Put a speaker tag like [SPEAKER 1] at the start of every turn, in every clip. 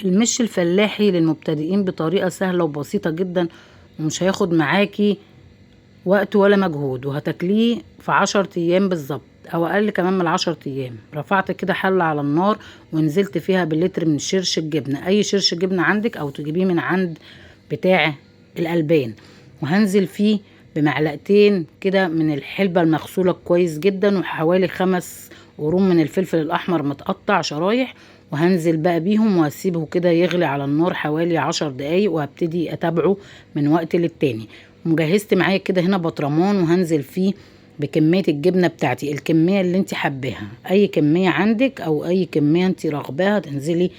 [SPEAKER 1] المش الفلاحي للمبتدئين بطريقة سهلة وبسيطة جدا، ومش هياخد معاكي وقت ولا مجهود، وهتاكليه في 10 ايام بالظبط او اقل كمان من 10 ايام. رفعت كده حلة على النار ونزلت فيها باللتر من شرش الجبنة، اي شرش جبنة عندك او تجيبيه من عند بتاع الألبان، وهنزل فيه بمعلقتين كده من الحلبة المغسولة كويس جدا، وحوالي 5 قرون من الفلفل الأحمر متقطع شرايح، وهنزل بقى بيهم وهسيبه كده يغلي على النار حوالي 10 دقايق، وهبتدي أتابعه من وقت للتاني. ومجهزت معايا كده هنا بطرمان، وهنزل فيه بكمية الجبنة بتاعتي، الكمية اللي انت حباها، اي كمية عندك او اي كمية انت رغباها تنزلي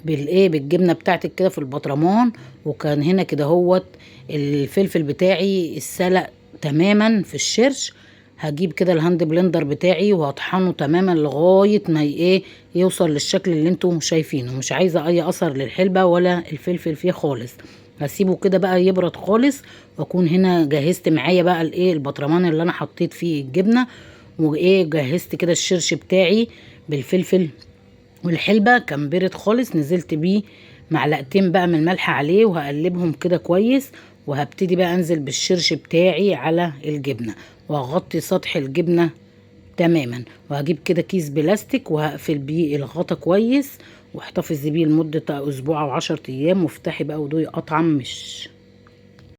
[SPEAKER 1] بالجبنه بتاعتك كده في البطرمان. وكان هنا كده هوت الفلفل بتاعي السلق تماما في الشرش. هجيب كده الهاند بلندر بتاعي وهطحنه تماما لغايه ما يوصل للشكل اللي انتوا شايفينه. مش عايزه اي اثر للحلبه ولا الفلفل فيه خالص. هسيبه كده بقى يبرد خالص، واكون هنا جهزت معايا بقى البطرمان اللي انا حطيت فيه الجبنه، جهزت كده الشرش بتاعي بالفلفل والحلبة كان بارد خالص. نزلت بيه معلقتين بقى من الملح عليه، وهقلبهم كده كويس، وهبتدي بقى انزل بالشرش بتاعي على الجبنة، وهغطي سطح الجبنة تماما، وهجيب كده كيس بلاستيك وهقفل بيه الغطا كويس، واحتفظي بيه لمدة اسبوع او 10 ايام، وافتحي بقى ودوقي اطعم مش